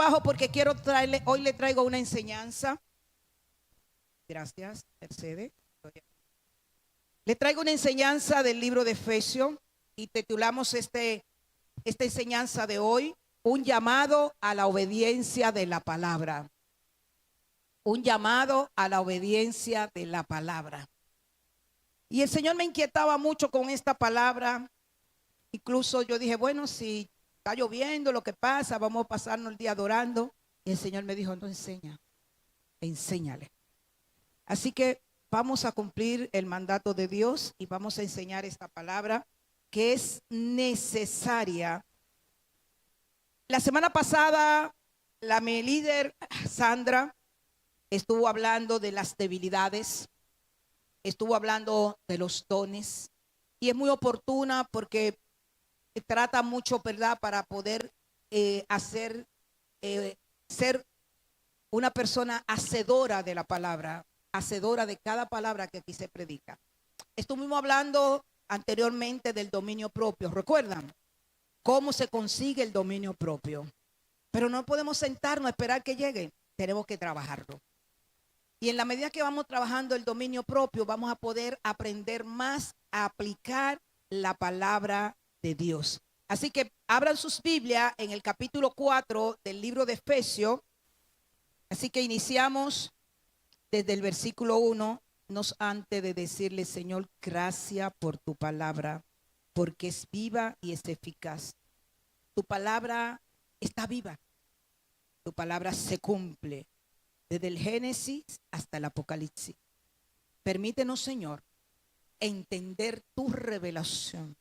abajo porque quiero traerle, hoy le traigo una enseñanza. Gracias, Mercedes. Le traigo una enseñanza del libro de Efesios y titulamos esta enseñanza de hoy, un llamado a la obediencia de la palabra. Un llamado a la obediencia de la palabra. Y el Señor me inquietaba mucho con esta palabra. Incluso yo dije, bueno, si está lloviendo, lo que pasa, vamos a pasarnos el día adorando. Y el Señor me dijo, no, enséñale. Así que vamos a cumplir el mandato de Dios y vamos a enseñar esta palabra que es necesaria. La semana pasada, mi líder, Sandra, estuvo hablando de las debilidades, estuvo hablando de los dones y es muy oportuna porque trata mucho, ¿verdad?, para poder ser una persona hacedora de la palabra, hacedora de cada palabra que aquí se predica. Estuvimos hablando anteriormente del dominio propio, ¿recuerdan? ¿Cómo se consigue el dominio propio? Pero no podemos sentarnos a esperar que llegue, tenemos que trabajarlo. Y en la medida que vamos trabajando el dominio propio, vamos a poder aprender más a aplicar la palabra de Dios. Así que abran sus Biblias en el capítulo 4 del libro de Efesios. Así que iniciamos desde el versículo 1, no antes de decirle, Señor, gracias por tu palabra, porque es viva y es eficaz. Tu palabra está viva. Tu palabra se cumple desde el Génesis hasta el Apocalipsis. Permítenos, Señor, entender tu revelación.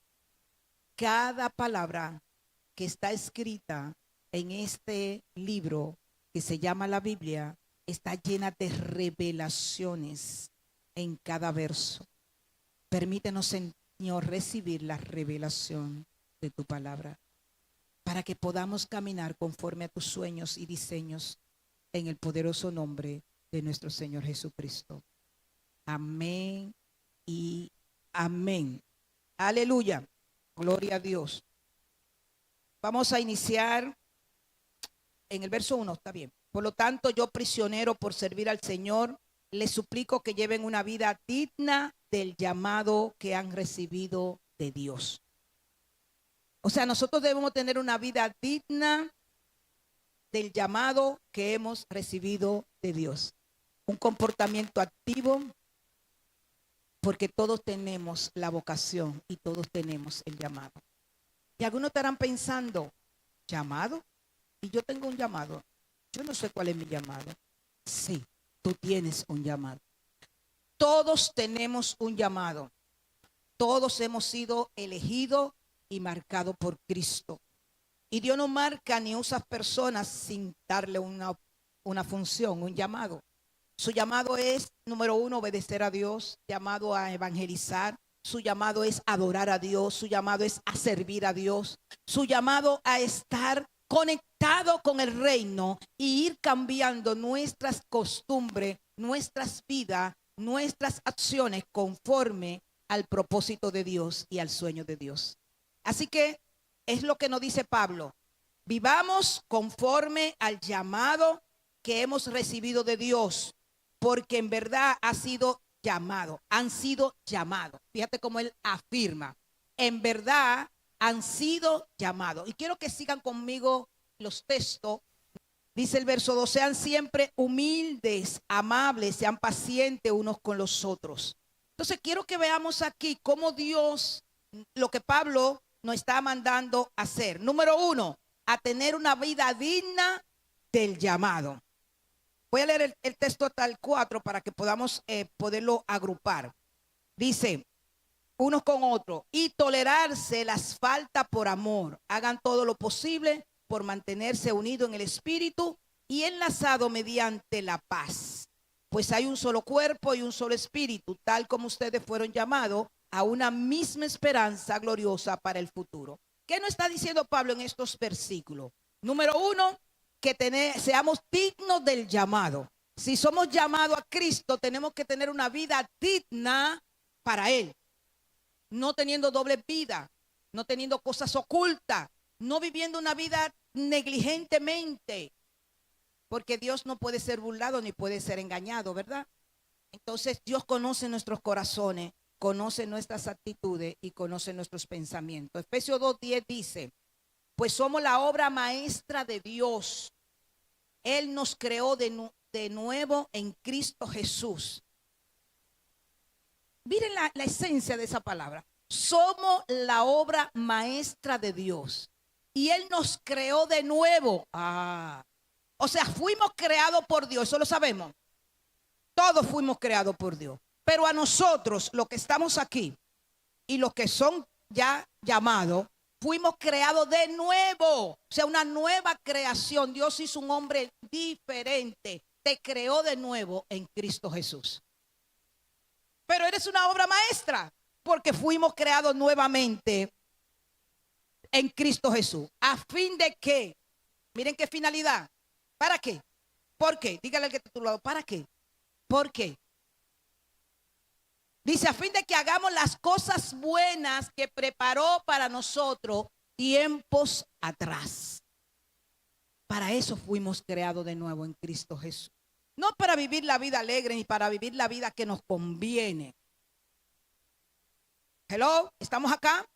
Cada palabra que está escrita en este libro que se llama la Biblia está llena de revelaciones en cada verso. Permítenos, Señor, recibir la revelación de tu palabra para que podamos caminar conforme a tus sueños y diseños en el poderoso nombre de nuestro Señor Jesucristo. Amén y amén. Aleluya. Gloria a Dios. Vamos a iniciar en el verso 1, está bien. Por lo tanto, yo prisionero por servir al Señor, les suplico que lleven una vida digna del llamado que han recibido de Dios. O sea, nosotros debemos tener una vida digna del llamado que hemos recibido de Dios. Un comportamiento activo, porque todos tenemos la vocación y todos tenemos el llamado. Y algunos estarán pensando, ¿llamado? Y yo tengo un llamado. Yo no sé cuál es mi llamado. Sí, tú tienes un llamado. Todos tenemos un llamado. Todos hemos sido elegidos y marcados por Cristo. Y Dios no marca ni usa personas sin darle una función, un llamado. Su llamado es, número 1, obedecer a Dios, llamado a evangelizar. Su llamado es adorar a Dios, su llamado es a servir a Dios, su llamado a estar conectado con el reino y ir cambiando nuestras costumbres, nuestras vidas, nuestras acciones conforme al propósito de Dios y al sueño de Dios. Así que es lo que nos dice Pablo. Vivamos conforme al llamado que hemos recibido de Dios, porque en verdad ha sido llamado, han sido llamados. Fíjate cómo él afirma, en verdad han sido llamados. Y quiero que sigan conmigo los textos. Dice el verso 2, sean siempre humildes, amables, sean pacientes unos con los otros. Entonces quiero que veamos aquí cómo Dios, lo que Pablo nos está mandando a hacer. Número 1, a tener una vida digna del llamado. Voy a leer el texto hasta el 4 para que podamos poderlo agrupar. Dice, unos con otros, y tolerarse las faltas por amor. Hagan todo lo posible por mantenerse unidos en el espíritu y enlazado mediante la paz. Pues hay un solo cuerpo y un solo espíritu, tal como ustedes fueron llamados a una misma esperanza gloriosa para el futuro. ¿Qué nos está diciendo Pablo en estos versículos? Número 1, que seamos dignos del llamado. Si somos llamados a Cristo, tenemos que tener una vida digna para Él. No teniendo doble vida, no teniendo cosas ocultas, no viviendo una vida negligentemente, porque Dios no puede ser burlado ni puede ser engañado, ¿verdad? Entonces Dios conoce nuestros corazones, conoce nuestras actitudes y conoce nuestros pensamientos. Efesios 2:10 dice, pues somos la obra maestra de Dios. Él nos creó de nuevo en Cristo Jesús. Miren la esencia de esa palabra. Somos la obra maestra de Dios. Y Él nos creó de nuevo. O sea, fuimos creados por Dios, eso lo sabemos. Todos fuimos creados por Dios. Pero a nosotros, los que estamos aquí y los que son ya llamados, fuimos creados de nuevo. O sea, una nueva creación. Dios hizo un hombre diferente. Te creó de nuevo en Cristo Jesús. Pero eres una obra maestra porque fuimos creados nuevamente en Cristo Jesús. ¿A fin de qué? Miren qué finalidad. ¿Para qué? ¿Por qué? Dígale al que está a tu lado, ¿para qué? ¿Por qué? Dice, a fin de que hagamos las cosas buenas que preparó para nosotros tiempos atrás. Para eso fuimos creados de nuevo en Cristo Jesús. No para vivir la vida alegre ni para vivir la vida que nos conviene. Hello, ¿estamos acá?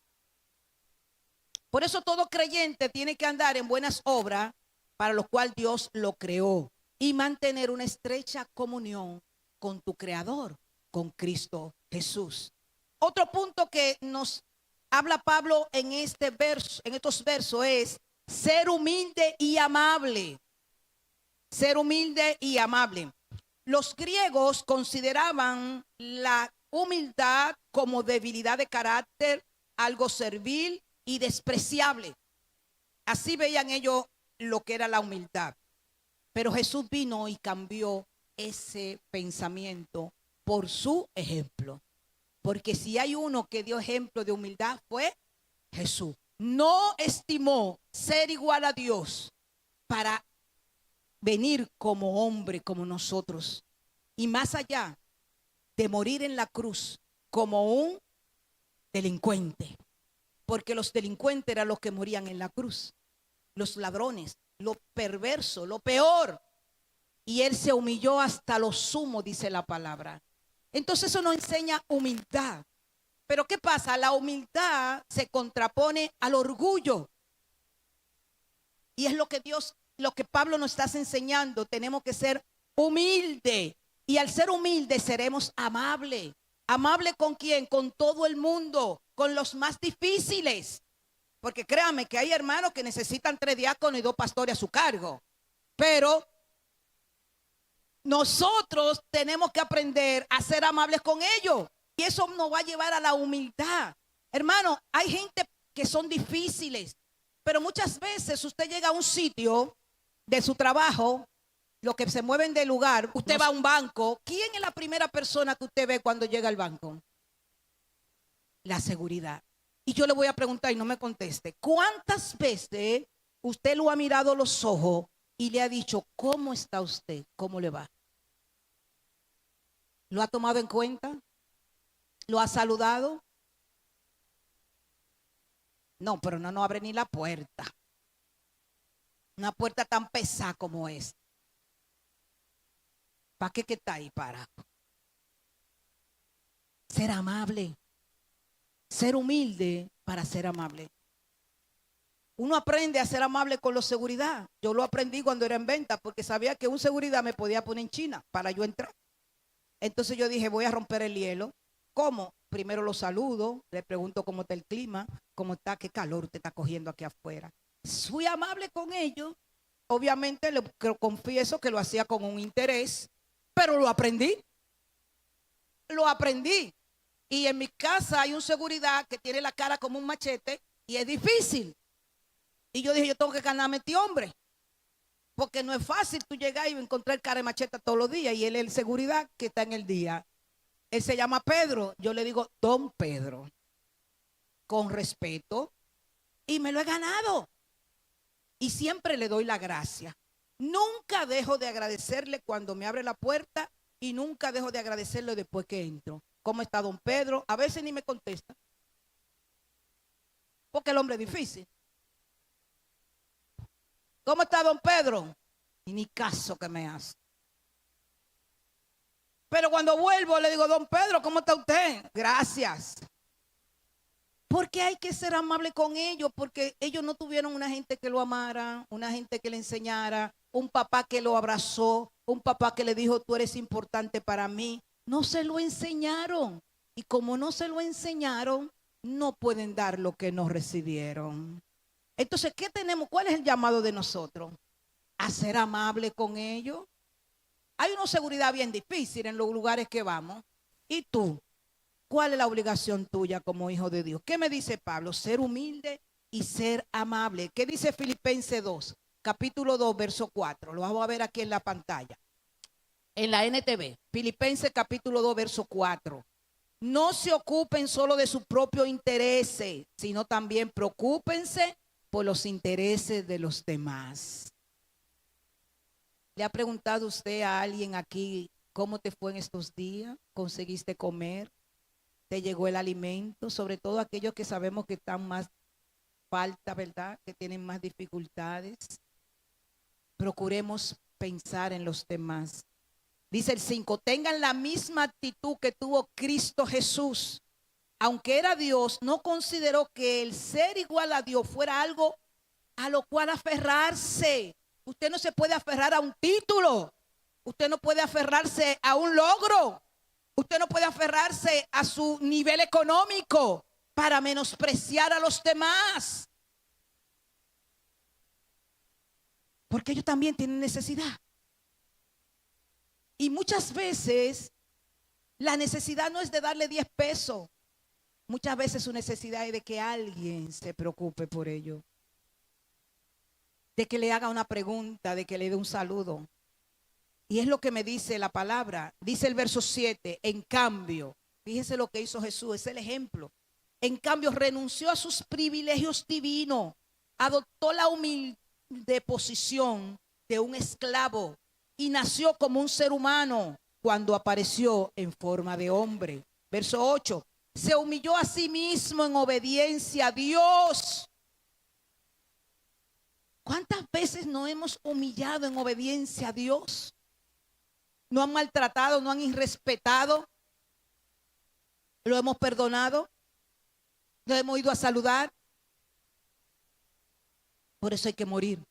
Por eso todo creyente tiene que andar en buenas obras para lo cual Dios lo creó y mantener una estrecha comunión con tu Creador, con Cristo Jesús. Otro punto que nos habla Pablo en estos versos es ser humilde y amable. Ser humilde y amable. Los griegos consideraban la humildad como debilidad de carácter, algo servil y despreciable. Así veían ellos lo que era la humildad. Pero Jesús vino y cambió ese pensamiento por su ejemplo. Porque si hay uno que dio ejemplo de humildad fue Jesús. No estimó ser igual a Dios para venir como hombre, como nosotros. Y más allá de morir en la cruz como un delincuente. Porque los delincuentes eran los que morían en la cruz. Los ladrones, lo perverso, lo peor. Y Él se humilló hasta lo sumo, dice la palabra. Entonces eso nos enseña humildad. Pero ¿qué pasa? La humildad se contrapone al orgullo. Y es lo que Pablo nos está enseñando. Tenemos que ser humildes. Y al ser humildes seremos amables. ¿Amable con quién? Con todo el mundo. Con los más difíciles. Porque créanme que hay hermanos que necesitan 3 diáconos y 2 pastores a su cargo. Pero nosotros tenemos que aprender a ser amables con ellos. Y eso nos va a llevar a la humildad. Hermano, hay gente que son difíciles. Pero muchas veces usted llega a un sitio de su trabajo, los que se mueven de lugar, usted va a un banco. ¿Quién es la primera persona que usted ve cuando llega al banco? La seguridad. Y yo le voy a preguntar y no me conteste. ¿Cuántas veces usted lo ha mirado a los ojos y le ha dicho, ¿cómo está usted? ¿Cómo le va? ¿Lo ha tomado en cuenta? ¿Lo ha saludado? No, pero no abre ni la puerta. Una puerta tan pesada como esta. ¿Para qué que está ahí parado? Ser amable. Ser humilde para ser amable. Uno aprende a ser amable con los seguridad. Yo lo aprendí cuando era en venta porque sabía que un seguridad me podía poner en China para yo entrar. Entonces yo dije, voy a romper el hielo. ¿Cómo? Primero lo saludo, le pregunto cómo está el clima, cómo está, qué calor te está cogiendo aquí afuera. Fui amable con ellos. Obviamente le confieso que lo hacía con un interés, pero lo aprendí. Lo aprendí. Y en mi casa hay un seguridad que tiene la cara como un machete y es difícil. Y yo dije, yo tengo que ganarme este hombre. Porque no es fácil tú llegar y encontrar cara de machete todos los días. Y él es el seguridad que está en el día. Él se llama Pedro. Yo le digo, Don Pedro. Con respeto. Y me lo he ganado. Y siempre le doy la gracia. Nunca dejo de agradecerle cuando me abre la puerta. Y nunca dejo de agradecerle después que entro. ¿Cómo está don Pedro? A veces ni me contesta. Porque el hombre es difícil. ¿Cómo está don Pedro? Y ni caso que me hace. Pero cuando vuelvo le digo, don Pedro, ¿cómo está usted? Gracias. Porque hay que ser amable con ellos, porque ellos no tuvieron una gente que lo amara, una gente que le enseñara, un papá que lo abrazó, un papá que le dijo, tú eres importante para mí. No se lo enseñaron. Y como no se lo enseñaron, no pueden dar lo que no recibieron. Entonces, ¿qué tenemos? ¿Cuál es el llamado de nosotros? A ser amable con ellos. Hay una seguridad bien difícil en los lugares que vamos. ¿Y tú? ¿Cuál es la obligación tuya como hijo de Dios? ¿Qué me dice Pablo? Ser humilde y ser amable. ¿Qué dice Filipenses 2? Capítulo 2, verso 4. Lo vamos a ver aquí en la pantalla. En la NTV. Filipenses capítulo 2, verso 4. No se ocupen solo de sus propios intereses, sino también preocúpense por los intereses de los demás. ¿Le ha preguntado usted a alguien aquí cómo te fue en estos días? ¿Conseguiste comer? ¿Te llegó el alimento? Sobre todo aquellos que sabemos que están más falta, ¿verdad? Que tienen más dificultades. Procuremos pensar en los demás. Dice el 5, tengan la misma actitud que tuvo Cristo Jesús. Aunque era Dios, no consideró que el ser igual a Dios fuera algo a lo cual aferrarse. Usted no se puede aferrar a un título. Usted no puede aferrarse a un logro. Usted no puede aferrarse a su nivel económico para menospreciar a los demás. Porque ellos también tienen necesidad. Y muchas veces la necesidad no es de darle 10 pesos. Muchas veces su necesidad es de que alguien se preocupe por ello. De que le haga una pregunta, de que le dé un saludo. Y es lo que me dice la palabra. Dice el verso 7, en cambio, fíjese lo que hizo Jesús, es el ejemplo. En cambio, renunció a sus privilegios divinos, adoptó la humilde posición de un esclavo y nació como un ser humano cuando apareció en forma de hombre. Verso 8, se humilló a sí mismo en obediencia a Dios. ¿Cuántas veces nos hemos humillado en obediencia a Dios? ¿No han maltratado, no han irrespetado? ¿Lo hemos perdonado? ¿Lo hemos ido a saludar? Por eso hay que morir.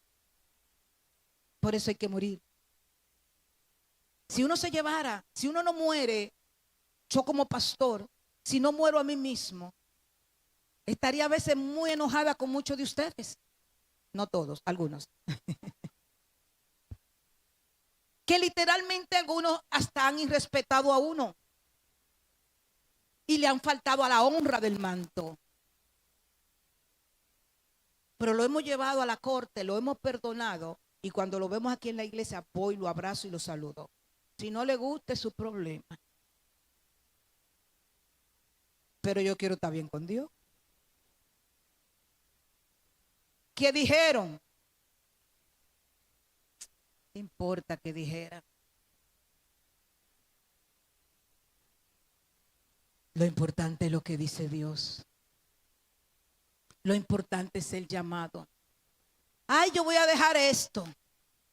Por eso hay que morir. Si uno se llevara, si uno no muere, yo como pastor, si no muero a mí mismo, estaría a veces muy enojada con muchos de ustedes. No todos, algunos. Que literalmente algunos hasta han irrespetado a uno y le han faltado a la honra del manto. Pero lo hemos llevado a la corte, lo hemos perdonado y cuando lo vemos aquí en la iglesia voy, lo abrazo y lo saludo. Si no le gusta es su problema. Pero yo quiero estar bien con Dios. ¿Qué dijeron? ¿Qué importa que dijeran? Lo importante es lo que dice Dios. Lo importante es el llamado. Ay, yo voy a dejar esto.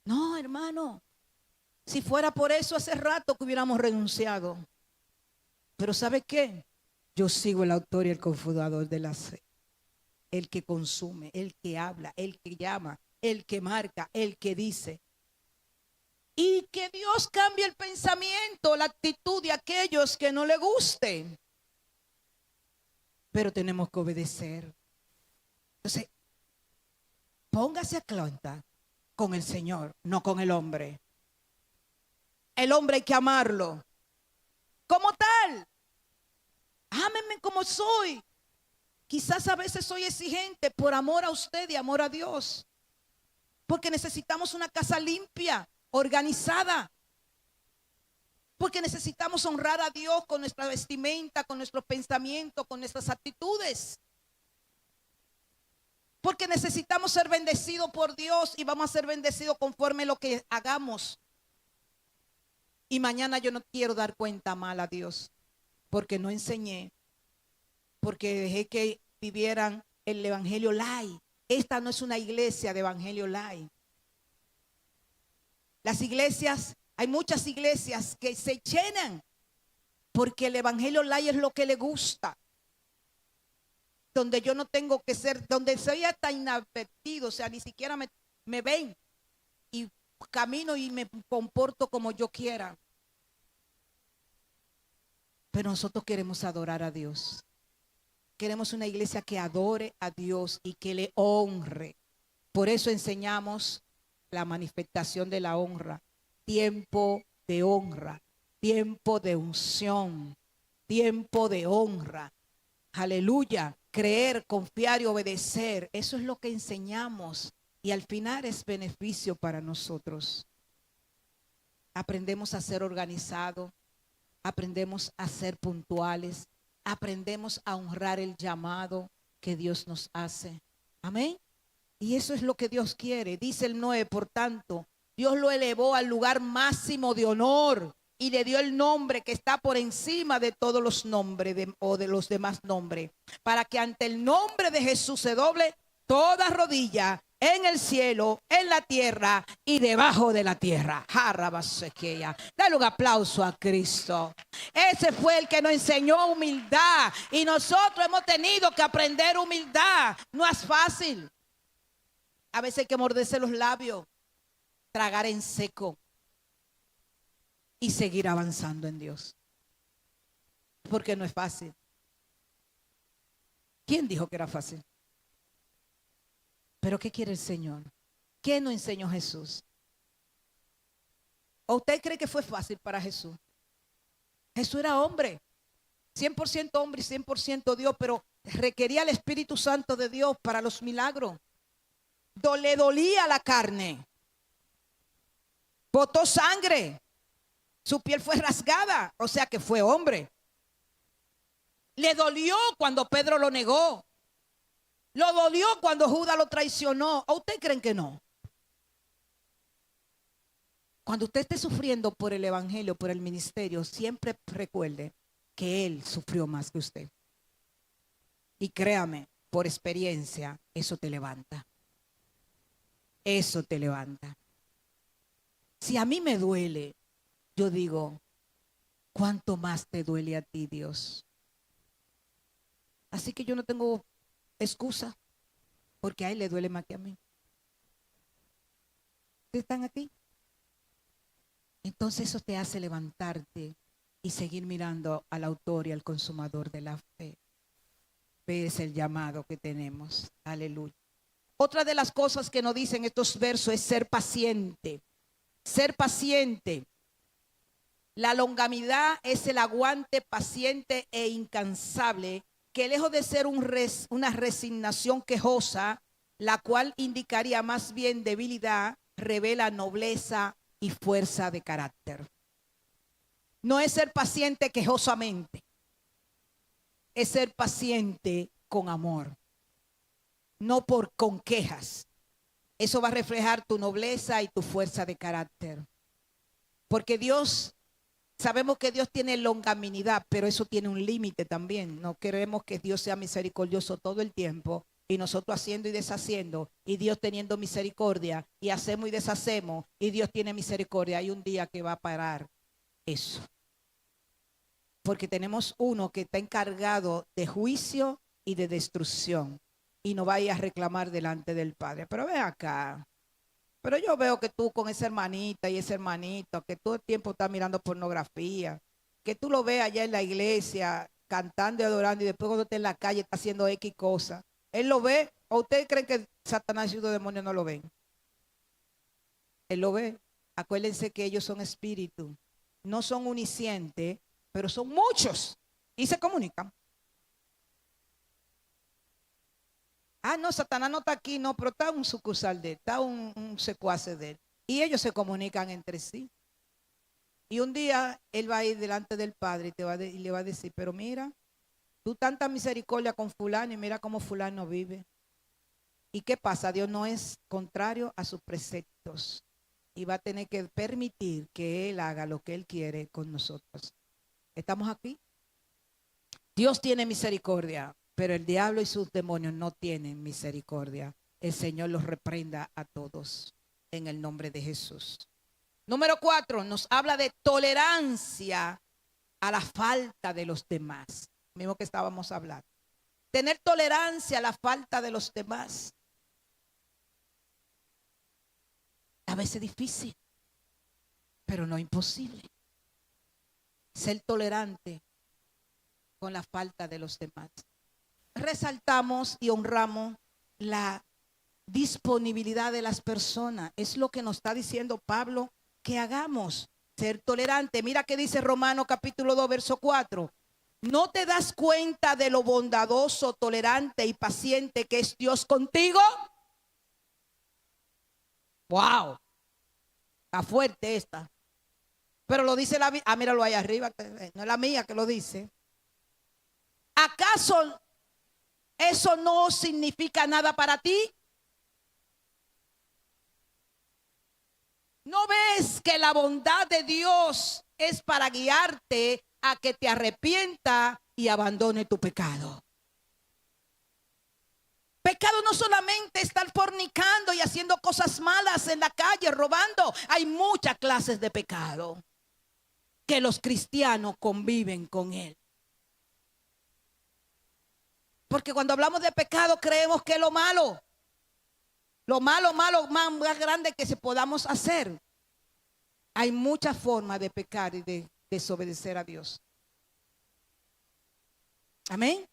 No, hermano. Si fuera por eso, hace rato que hubiéramos renunciado. Pero ¿sabe qué? Yo sigo el autor y el confundador de la fe. El que consume, el que habla, el que llama, el que marca, el que dice. Y que Dios cambie el pensamiento, la actitud de aquellos que no le gusten. Pero tenemos que obedecer. Entonces, póngase a cuenta con el Señor, no con el hombre. El hombre hay que amarlo. Como tal. Ámenme como soy. Quizás a veces soy exigente por amor a usted y amor a Dios. Porque necesitamos una casa limpia, organizada. Porque necesitamos honrar a Dios con nuestra vestimenta, con nuestros pensamientos, con nuestras actitudes. Porque necesitamos ser bendecidos por Dios y vamos a ser bendecidos conforme lo que hagamos. Y mañana yo no quiero dar cuenta mal a Dios, porque no enseñé, porque dejé que vivieran el evangelio light. Esta no es una iglesia de evangelio light. Las iglesias, hay muchas iglesias que se llenan porque el evangelio light es lo que le gusta. Donde yo no tengo que ser, donde soy hasta inadvertido, o sea, ni siquiera me ven y camino y me comporto como yo quiera. Pero nosotros queremos adorar a Dios. Queremos una iglesia que adore a Dios y que le honre. Por eso enseñamos la manifestación de la honra. Tiempo de honra, tiempo de unción, tiempo de honra. Aleluya. Creer, confiar y obedecer. Eso es lo que enseñamos. Y al final es beneficio para nosotros. Aprendemos a ser organizados. Aprendemos a ser puntuales. Aprendemos a honrar el llamado que Dios nos hace. Amén. Y eso es lo que Dios quiere. Dice el 9, por tanto, Dios lo elevó al lugar máximo de honor y le dio el nombre que está por encima de todos los nombres o de los demás nombres, para que ante el nombre de Jesús se doble toda rodilla en el cielo, en la tierra y debajo de la tierra. Dale un aplauso a Cristo. Ese fue el que nos enseñó humildad y nosotros hemos tenido que aprender humildad. No es fácil. A veces hay que morderse los labios, tragar en seco y seguir avanzando en Dios. Porque no es fácil. ¿Quién dijo que era fácil? ¿Pero qué quiere el Señor? ¿Qué nos enseñó Jesús? ¿O usted cree que fue fácil para Jesús? Jesús era hombre, 100% hombre y 100% Dios, pero requería el Espíritu Santo de Dios para los milagros. Le dolía la carne, botó sangre, su piel fue rasgada, o sea que fue hombre. Le dolió cuando Pedro lo negó. Lo dolió cuando Judas lo traicionó. ¿O usted creen que no? Cuando usted esté sufriendo por el evangelio, por el ministerio, siempre recuerde que Él sufrió más que usted. Y créame, por experiencia, eso te levanta. Eso te levanta. Si a mí me duele, yo digo, ¿cuánto más te duele a ti, Dios? Así que yo no tengo excusa, porque a Él le duele más que a mí. ¿Ustedes están aquí? Entonces eso te hace levantarte y seguir mirando al autor y al consumador de la fe. Es el llamado que tenemos. Aleluya. Otra de las cosas que nos dicen estos versos es ser paciente. Ser paciente. La longanimidad es el aguante paciente e incansable que lejos de ser una resignación quejosa, la cual indicaría más bien debilidad, revela nobleza y fuerza de carácter. No es ser paciente quejosamente, es ser paciente con amor, no con quejas. Eso va a reflejar tu nobleza y tu fuerza de carácter. Porque Dios, sabemos que Dios tiene longanimidad, pero eso tiene un límite también. No queremos que Dios sea misericordioso todo el tiempo y nosotros haciendo y deshaciendo y Dios teniendo misericordia y hacemos y deshacemos y Dios tiene misericordia. Hay un día que va a parar eso. Porque tenemos uno que está encargado de juicio y de destrucción y no vaya a reclamar delante del Padre. Pero ve acá. Pero yo veo que tú con esa hermanita y ese hermanito, que todo el tiempo está mirando pornografía, que tú lo ves allá en la iglesia cantando y adorando y después cuando está en la calle está haciendo X cosas. Él lo ve, ¿o ustedes creen que Satanás y los demonios no lo ven? Él lo ve. Acuérdense que ellos son espíritus, no son uniscientes, pero son muchos y se comunican. Ah, no, Satanás no está aquí, no, pero está un sucursal de él, está un secuace de él. Y ellos se comunican entre sí. Y un día él va a ir delante del Padre y le va a decir, pero mira, tú tanta misericordia con fulano y mira cómo fulano vive. ¿Y qué pasa? Dios no es contrario a sus preceptos. Y va a tener que permitir que Él haga lo que Él quiere con nosotros. ¿Estamos aquí? Dios tiene misericordia, pero el diablo y sus demonios no tienen misericordia. El Señor los reprenda a todos en el nombre de Jesús. Número 4, nos habla de tolerancia a la falta de los demás. Mismo que estábamos hablando. Tener tolerancia a la falta de los demás. A veces difícil, pero no imposible. Ser tolerante con la falta de los demás. Resaltamos y honramos la disponibilidad de las personas. Es lo que nos está diciendo Pablo que hagamos. Ser tolerante. Mira que dice Romanos capítulo 2, verso 4. ¿No te das cuenta de lo bondadoso, tolerante y paciente que es Dios contigo? ¡Wow! Está fuerte esta. Pero lo dice la Biblia. Ah, míralo ahí arriba. No es la mía que lo dice. ¿Acaso eso no significa nada para ti? ¿No ves que la bondad de Dios es para guiarte a que te arrepienta y abandone tu pecado? Pecado no solamente estar fornicando y haciendo cosas malas en la calle, robando. Hay muchas clases de pecado que los cristianos conviven con él. Porque cuando hablamos de pecado creemos que es lo malo más grande que se podamos hacer. Hay muchas formas de pecar y de desobedecer a Dios. Amén.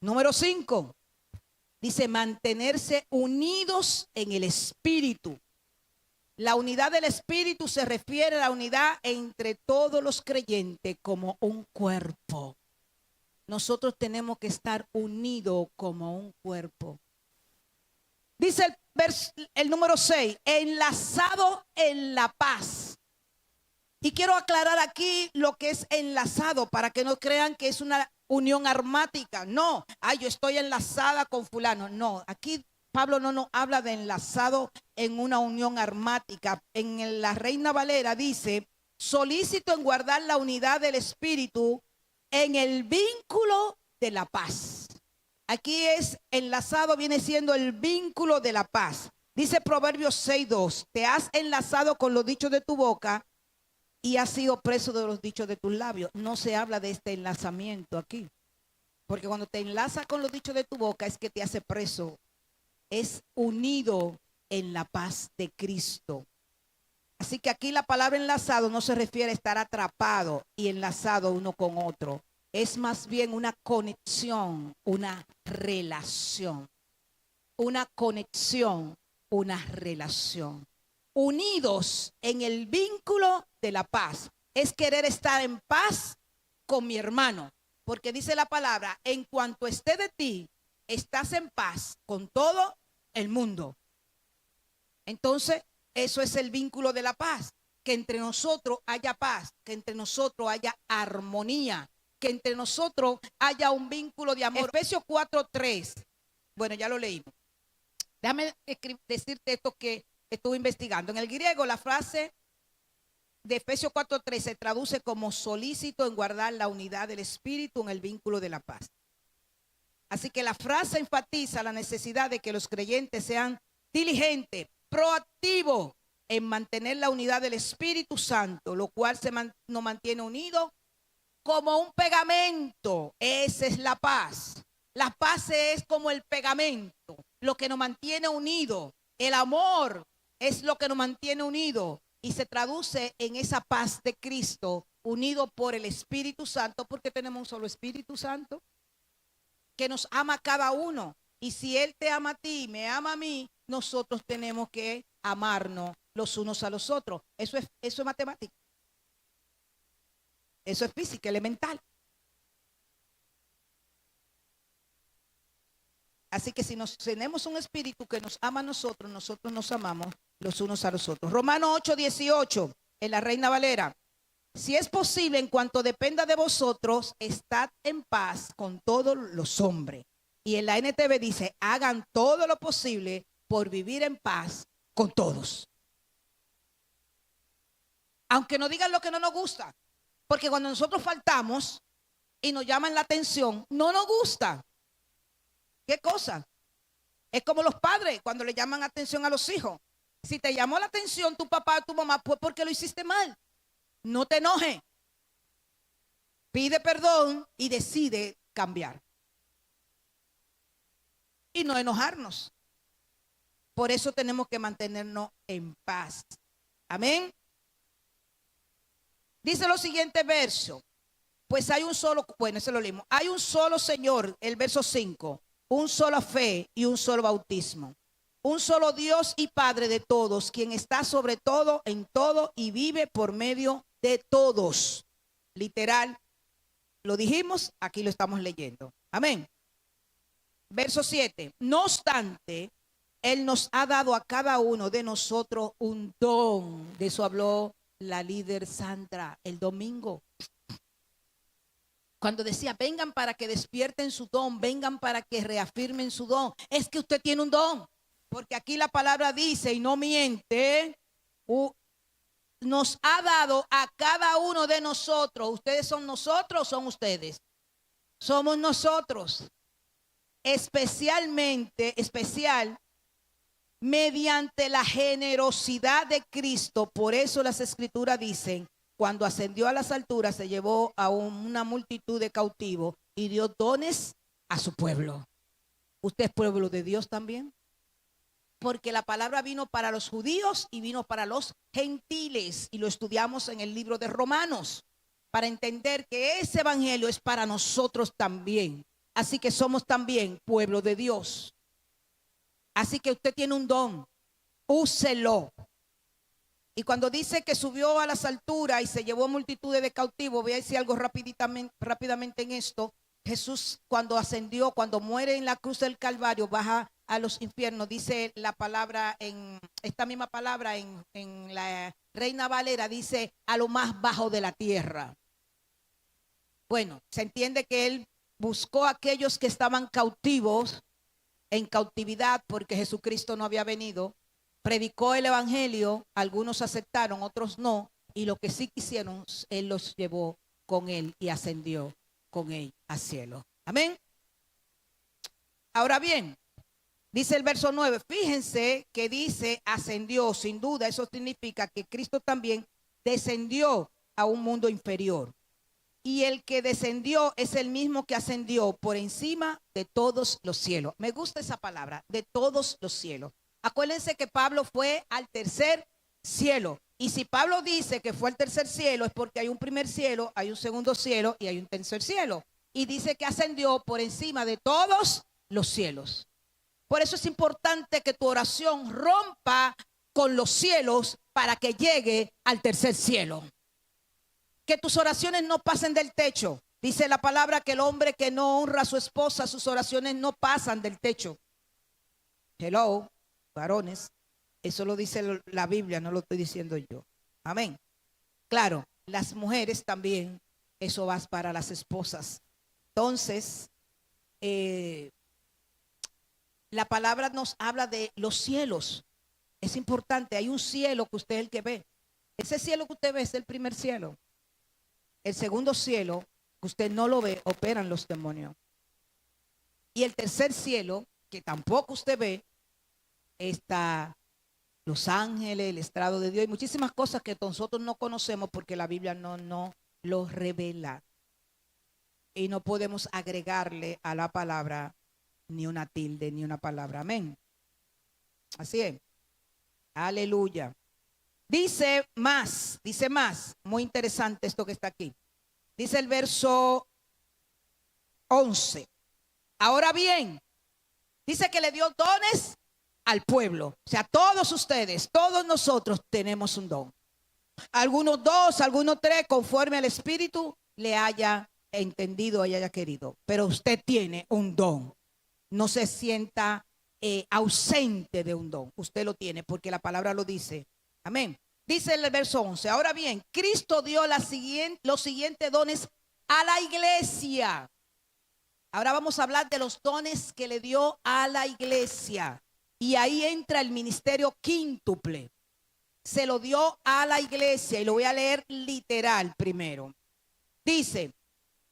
Número 5. Dice mantenerse unidos en el Espíritu. La unidad del Espíritu se refiere a la unidad entre todos los creyentes como un cuerpo. Nosotros tenemos que estar unidos como un cuerpo. Dice el número 6, enlazado en la paz. Y quiero aclarar aquí lo que es enlazado para que no crean que es una unión armática. No, yo estoy enlazada con fulano. No, aquí Pablo no nos habla de enlazado en una unión armática. En la Reina Valera dice, solícito en guardar la unidad del Espíritu en el vínculo de la paz. Aquí es enlazado, viene siendo el vínculo de la paz. Dice Proverbios 6:2, te has enlazado con los dichos de tu boca y has sido preso de los dichos de tus labios. No se habla de este enlazamiento aquí. Porque cuando te enlazas con los dichos de tu boca es que te hace preso. Es unido en la paz de Cristo. Así que aquí la palabra enlazado no se refiere a estar atrapado y enlazado uno con otro. Es más bien una conexión, una relación. Una conexión, una relación. Unidos en el vínculo de la paz. Es querer estar en paz con mi hermano. Porque dice la palabra, en cuanto esté de ti, estás en paz con todo el mundo. Entonces, eso es el vínculo de la paz. Que entre nosotros haya paz, que entre nosotros haya armonía, que entre nosotros haya un vínculo de amor. Efesios 4:3. Bueno, ya lo leímos. Déjame decirte esto que estuve investigando. En el griego, la frase de Efesios 4:3 se traduce como solícito en guardar la unidad del Espíritu en el vínculo de la paz. Así que la frase enfatiza la necesidad de que los creyentes sean diligentes, proactivos en mantener la unidad del Espíritu Santo, lo cual nos mantiene unidos como un pegamento. Esa es la paz. La paz es como el pegamento, lo que nos mantiene unidos. El amor es lo que nos mantiene unidos y se traduce en esa paz de Cristo, unido por el Espíritu Santo, porque tenemos un solo Espíritu Santo que nos ama a cada uno. Y si Él te ama a ti, me ama a mí, nosotros tenemos que amarnos los unos a los otros. Eso es matemática. Eso es física, elemental. Así que si tenemos un espíritu que nos ama a nosotros, nosotros nos amamos los unos a los otros. Romanos 8:18, en la Reina Valera. Si es posible, en cuanto dependa de vosotros, estad en paz con todos los hombres. Y en la NTV dice, hagan todo lo posible por vivir en paz con todos. Aunque nos digan lo que no nos gusta. Porque cuando nosotros faltamos y nos llaman la atención, no nos gusta. ¿Qué cosa? Es como los padres cuando le llaman atención a los hijos. Si te llamó la atención tu papá o tu mamá, pues porque lo hiciste mal. No te enojes. Pide perdón y decide cambiar. Y no enojarnos. Por eso tenemos que mantenernos en paz. Amén. Dice lo siguiente verso. Pues hay un solo, bueno, ese lo leímos. Hay un solo Señor, el verso 5. Un solo fe y un solo bautismo. Un solo Dios y Padre de todos, quien está sobre todo, en todo y vive por medio de todos. Literal, lo dijimos, aquí lo estamos leyendo. Amén. Verso 7. No obstante, Él nos ha dado a cada uno de nosotros un don. De eso habló la líder Sandra el domingo. Cuando decía, vengan para que despierten su don, vengan para que reafirmen su don. Es que usted tiene un don. Porque aquí la palabra dice, y no miente, nos ha dado a cada uno de nosotros. ¿Ustedes son nosotros o son ustedes? Somos nosotros. Especial, mediante la generosidad de Cristo. Por eso las escrituras dicen, cuando ascendió a las alturas, se llevó a una multitud de cautivos y dio dones a su pueblo. ¿Usted es pueblo de Dios también? Porque la palabra vino para los judíos y vino para los gentiles. Y lo estudiamos en el libro de Romanos, para entender que ese evangelio es para nosotros también. Así que somos también pueblo de Dios. Así que usted tiene un don, úselo. Y cuando dice que subió a las alturas y se llevó multitudes de cautivos, voy a decir algo rápidamente en esto. Jesús cuando ascendió, cuando muere en la cruz del Calvario, baja a los infiernos. Dice la palabra, esta misma palabra en la Reina Valera, dice a lo más bajo de la tierra. Bueno, se entiende que Él buscó a aquellos que estaban cautivos, en cautividad, porque Jesucristo no había venido. Predicó el evangelio, algunos aceptaron, otros no, y los que sí quisieron, Él los llevó con Él y ascendió con Él al cielo. Amén. Ahora bien, dice el verso 9, fíjense que dice ascendió. Sin duda eso significa que Cristo también descendió a un mundo inferior. Y el que descendió es el mismo que ascendió por encima de todos los cielos. Me gusta esa palabra, de todos los cielos. Acuérdense que Pablo fue al tercer cielo. Y si Pablo dice que fue al tercer cielo, es porque hay un primer cielo, hay un segundo cielo y hay un tercer cielo. Y dice que ascendió por encima de todos los cielos. Por eso es importante que tu oración rompa con los cielos para que llegue al tercer cielo. Que tus oraciones no pasen del techo. Dice la palabra que el hombre que no honra a su esposa, sus oraciones no pasan del techo. Hello, varones. Eso lo dice la Biblia, no lo estoy diciendo yo. Amén. Claro, las mujeres también, eso va para las esposas. Entonces, la palabra nos habla de los cielos. Es importante, hay un cielo que usted es el que ve. Ese cielo que usted ve es el primer cielo. El segundo cielo, que usted no lo ve, operan los demonios. Y el tercer cielo, que tampoco usted ve, está los ángeles, el estrado de Dios y muchísimas cosas que nosotros no conocemos porque la Biblia no lo revela. Y no podemos agregarle a la palabra ni una tilde, ni una palabra. Amén. Así es. Aleluya. Dice más, muy interesante esto que está aquí. Dice el verso 11. Ahora bien, dice que le dio dones al pueblo. O sea, todos ustedes, todos nosotros tenemos un don. Algunos 2, algunos 3, conforme al Espíritu le haya entendido y haya querido. Pero usted tiene un don. No se sienta ausente de un don. Usted lo tiene porque la palabra lo dice. Amén. Dice el verso 11. Ahora bien, Cristo dio los siguientes dones a la iglesia. Ahora vamos a hablar de los dones que le dio a la iglesia. Y ahí entra el ministerio quíntuple. Se lo dio a la iglesia y lo voy a leer literal primero. Dice,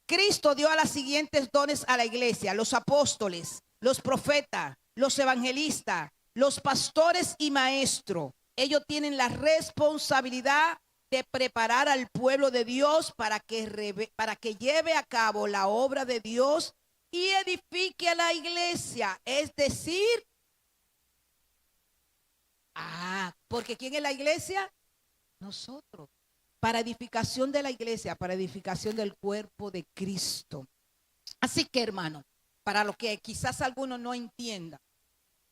Cristo dio a los siguientes dones a la iglesia: los apóstoles, los profetas, los evangelistas, los pastores y maestros. Ellos tienen la responsabilidad de preparar al pueblo de Dios para que lleve a cabo la obra de Dios y edifique a la iglesia. Es decir, porque ¿quién es la iglesia? Nosotros. Para edificación de la iglesia, para edificación del cuerpo de Cristo. Así que, hermano, para lo que quizás alguno no entienda,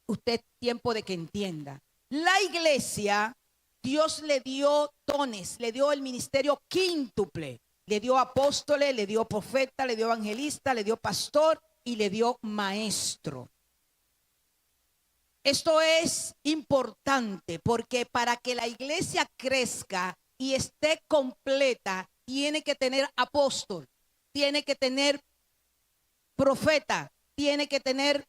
usted es tiempo de que entienda. La iglesia, Dios le dio dones, le dio el ministerio quíntuple. Le dio apóstoles, le dio profeta, le dio evangelista, le dio pastor y le dio maestro. Esto es importante porque para que la iglesia crezca y esté completa, tiene que tener apóstol, tiene que tener profeta, tiene que tener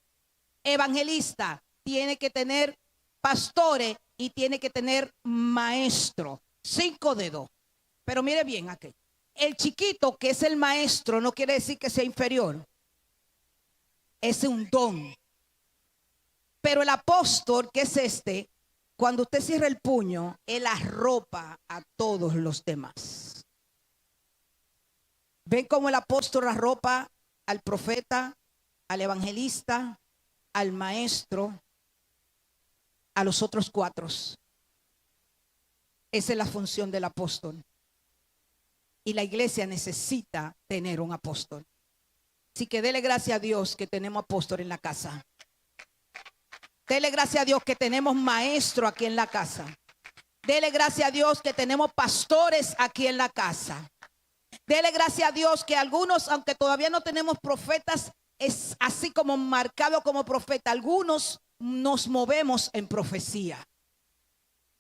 evangelista, tiene que tener pastores y tiene que tener maestro. 5 dedos. Pero mire bien aquí. El chiquito que es el maestro no quiere decir que sea inferior. Es un don. Pero el apóstol, que es cuando usted cierra el puño, él arropa a todos los demás. ¿Ven cómo el apóstol arropa al profeta, al evangelista, al maestro, a los otros 4? Esa es la función del apóstol. Y la iglesia necesita tener un apóstol. Así que dele gracias a Dios que tenemos apóstol en la casa. Dele gracias a Dios que tenemos maestro aquí en la casa. Dele gracias a Dios que tenemos pastores aquí en la casa. Dele gracias a Dios que algunos, aunque todavía no tenemos profetas, es así como marcado como profeta. Algunos nos movemos en profecía.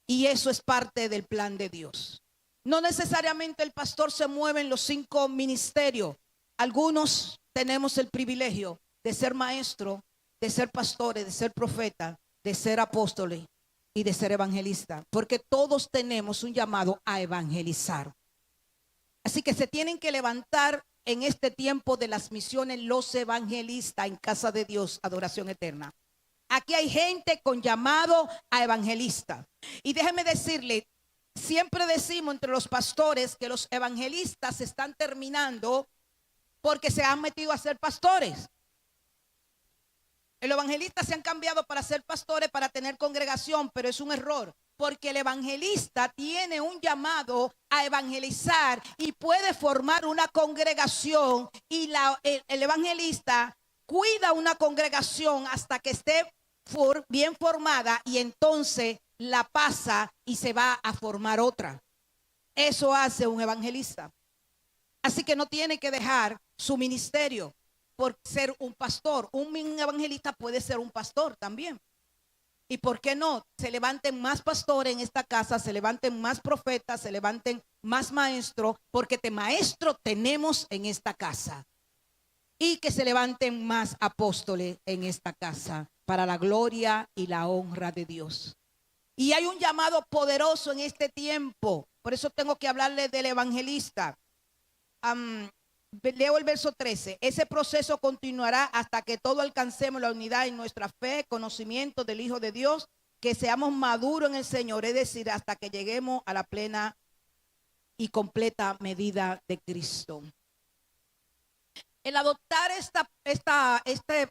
Y eso es parte del plan de Dios. No necesariamente el pastor se mueve en los 5 ministerios. Algunos tenemos el privilegio de ser maestro, de ser pastores, de ser profeta, de ser apóstoles y de ser evangelista, porque todos tenemos un llamado a evangelizar. Así que se tienen que levantar en este tiempo de las misiones los evangelistas en casa de Dios, adoración eterna. Aquí hay gente con llamado a evangelista. Y déjeme decirle, siempre decimos entre los pastores que los evangelistas se están terminando porque se han metido a ser pastores. Los evangelistas se han cambiado para ser pastores, para tener congregación, pero es un error, porque el evangelista tiene un llamado a evangelizar y puede formar una congregación y el evangelista cuida una congregación hasta que esté bien formada y entonces la pasa y se va a formar otra. Eso hace un evangelista. Así que no tiene que dejar su ministerio por ser un pastor. Un evangelista puede ser un pastor también. ¿Y por qué no? Se levanten más pastores en esta casa, se levanten más profetas, se levanten más maestros, porque de maestro tenemos en esta casa. Y que se levanten más apóstoles en esta casa para la gloria y la honra de Dios. Y hay un llamado poderoso en este tiempo. Por eso tengo que hablarle del evangelista. Leo el verso 13. Ese proceso continuará hasta que todos alcancemos la unidad en nuestra fe, conocimiento del Hijo de Dios, que seamos maduros en el Señor, es decir, hasta que lleguemos a la plena y completa medida de Cristo. El adoptar este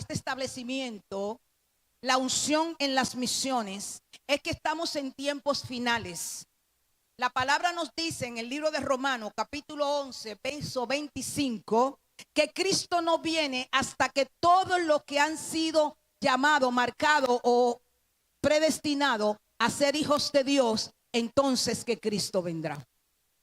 establecimiento, la unción en las misiones, es que estamos en tiempos finales. La palabra nos dice en el libro de Romanos, capítulo 11, verso 25, que Cristo no viene hasta que todos los que han sido llamados, marcados o predestinados a ser hijos de Dios, entonces que Cristo vendrá.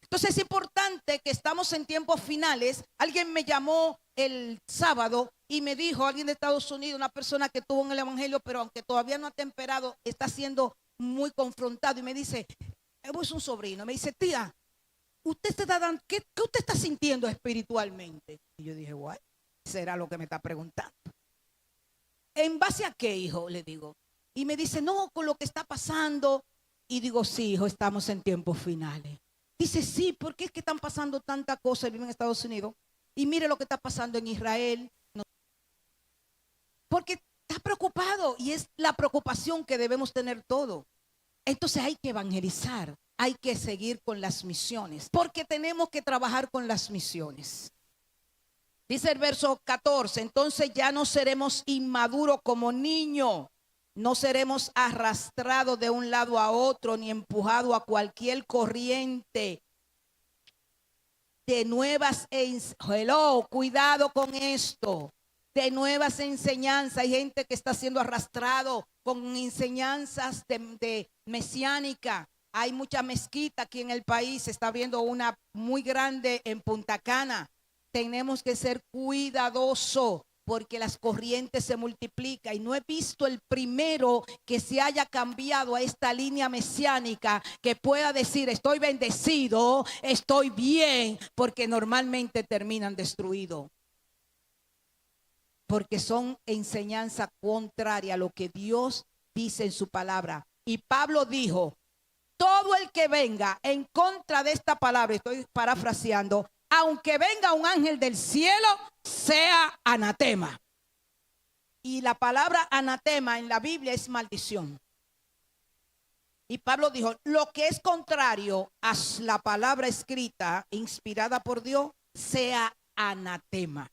Entonces es importante que estamos en tiempos finales. Alguien me llamó el sábado y me dijo, alguien de Estados Unidos, una persona que tuvo en el evangelio, pero aunque todavía no ha temperado, está siendo muy confrontado y me dice, es un sobrino, me dice, tía, usted está dando, ¿qué usted está sintiendo espiritualmente? Y yo dije, guay, será lo que me está preguntando. ¿En base a qué, hijo? Le digo. Y me dice, no, con lo que está pasando. Y digo, sí, hijo, estamos en tiempos finales. Dice, sí, porque es que están pasando tantas cosas. Vive en Estados Unidos. Y mire lo que está pasando en Israel. Porque está preocupado y es la preocupación que debemos tener todos. Entonces hay que evangelizar, hay que seguir con las misiones, porque tenemos que trabajar con las misiones. Dice el verso 14, entonces ya no seremos inmaduros como niños, no seremos arrastrados de un lado a otro, ni empujados a cualquier corriente de nuevas, cuidado con esto, de nuevas enseñanzas. Hay gente que está siendo arrastrado con enseñanzas de mesiánica. Hay mucha mezquita aquí en el país, se está abriendo una muy grande en Punta Cana. Tenemos que ser cuidadosos porque las corrientes se multiplican y no he visto el primero que se haya cambiado a esta línea mesiánica que pueda decir estoy bendecido, estoy bien, porque normalmente terminan destruidos. Porque son enseñanza contraria a lo que Dios dice en su palabra. Y Pablo dijo, todo el que venga en contra de esta palabra, estoy parafraseando, aunque venga un ángel del cielo, sea anatema. Y la palabra anatema en la Biblia es maldición. Y Pablo dijo, lo que es contrario a la palabra escrita, inspirada por Dios, sea anatema.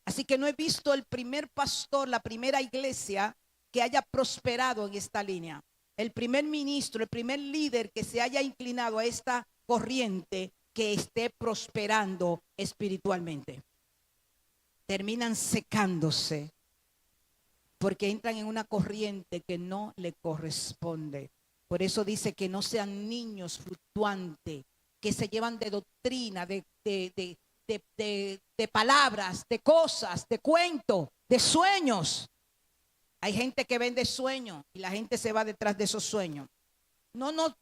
Así que no he visto el primer pastor, la primera iglesia que haya prosperado en esta línea. El primer ministro, el primer líder que se haya inclinado a esta corriente que esté prosperando espiritualmente. Terminan secándose porque entran en una corriente que no le corresponde. Por eso dice que no sean niños fluctuantes, que se llevan de doctrina, de palabras, de cosas, de cuentos, de sueños. Hay gente que vende sueños y la gente se va detrás de esos sueños. No nos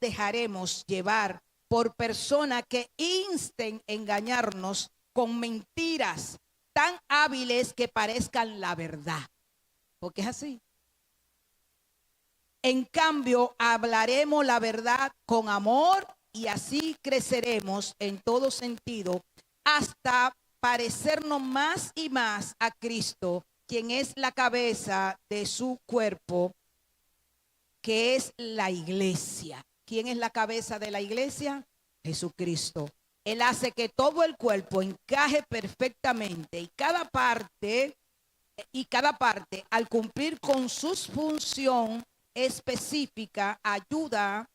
dejaremos llevar por personas que insten a engañarnos con mentiras tan hábiles que parezcan la verdad. Porque es así. En cambio, hablaremos la verdad con amor y así creceremos en todo sentido hasta parecernos más y más a Cristo, quien es la cabeza de su cuerpo, que es la iglesia. ¿Quién es la cabeza de la iglesia? Jesucristo. Él hace que todo el cuerpo encaje perfectamente y cada parte al cumplir con su función específica ayuda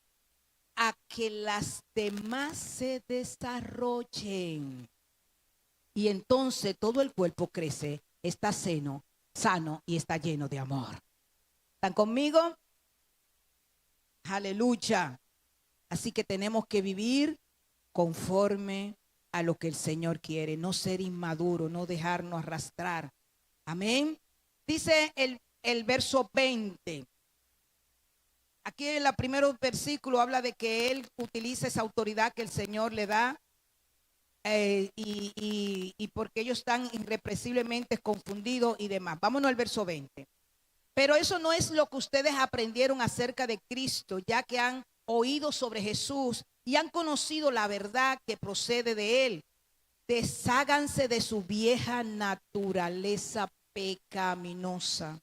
a que las demás se desarrollen. Y entonces todo el cuerpo crece, está sano y está lleno de amor. ¿Están conmigo? Aleluya. Así que tenemos que vivir conforme a lo que el Señor quiere, no ser inmaduro, no dejarnos arrastrar. Amén. Dice el verso 20. Aquí en el primer versículo habla de que Él utiliza esa autoridad que el Señor le da y porque ellos están irrepresiblemente confundidos y demás. Vámonos al verso 20. Pero eso no es lo que ustedes aprendieron acerca de Cristo, ya que han oído sobre Jesús y han conocido la verdad que procede de Él. Desháganse de su vieja naturaleza pecaminosa.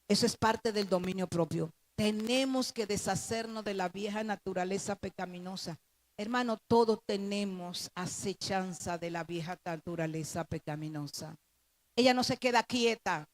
Eso es parte del dominio propio. Tenemos que deshacernos de la vieja naturaleza pecaminosa. Hermano, todos tenemos acechanza de la vieja naturaleza pecaminosa. Ella no se queda quieta.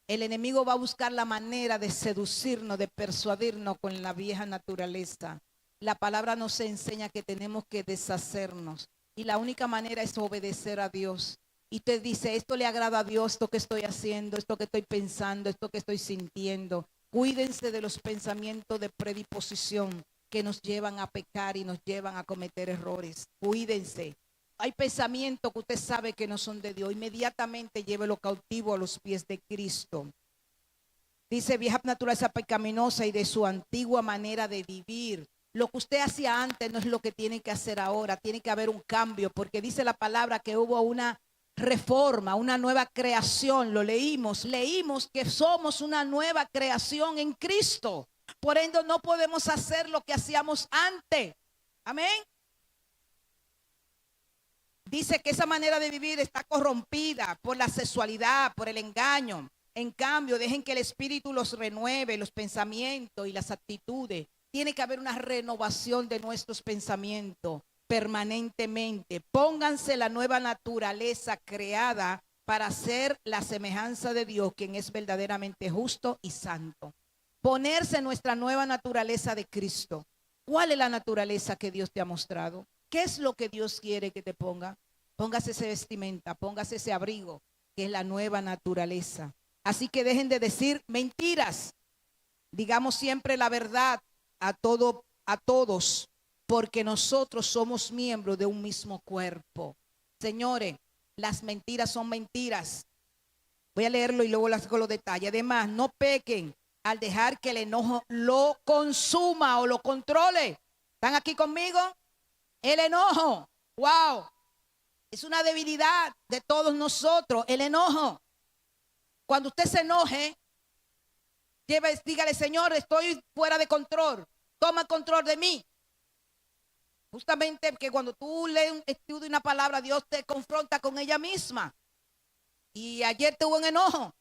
El enemigo va a buscar la manera de seducirnos, de persuadirnos con la vieja naturaleza. La palabra nos enseña que tenemos que deshacernos. Y la única manera es obedecer a Dios. Y te dice, esto le agrada a Dios, esto que estoy haciendo, esto que estoy pensando, esto que estoy sintiendo. Cuídense de los pensamientos de predisposición que nos llevan a pecar y nos llevan a cometer errores. Cuídense. Hay pensamientos que usted sabe que no son de Dios. Inmediatamente llévelo cautivo a los pies de Cristo. Dice, vieja naturaleza pecaminosa y de su antigua manera de vivir. Lo que usted hacía antes no es lo que tiene que hacer ahora. Tiene que haber un cambio, porque dice la palabra que hubo una reforma, una nueva creación. Lo leímos que somos una nueva creación en Cristo. Por ende no podemos hacer lo que hacíamos antes. Amén. Dice que esa manera de vivir está corrompida por la sexualidad, por el engaño, En cambio, dejen que el Espíritu los renueve, los pensamientos y las actitudes. Tiene que haber una renovación de nuestros pensamientos permanentemente. Pónganse la nueva naturaleza creada para ser la semejanza de Dios, quien es verdaderamente justo y santo. Ponerse nuestra nueva naturaleza de Cristo. ¿Cuál es la naturaleza que Dios te ha mostrado? ¿Qué es lo que Dios quiere que te ponga? Póngase ese vestimenta, póngase ese abrigo, que es la nueva naturaleza. Así que dejen de decir mentiras. Digamos siempre la verdad a todos, porque nosotros somos miembros de un mismo cuerpo. Señores, las mentiras son mentiras. Voy a leerlo y luego les hago los detalles. Además, no pequen al dejar que el enojo lo consuma o lo controle. ¿Están aquí conmigo? El enojo, wow, es una debilidad de todos nosotros, el enojo. Cuando usted se enoje, dígale, Señor, estoy fuera de control, toma control de mí. Justamente que cuando tú lees estudias una palabra, Dios te confronta con ella misma. Y ayer tuve un enojo.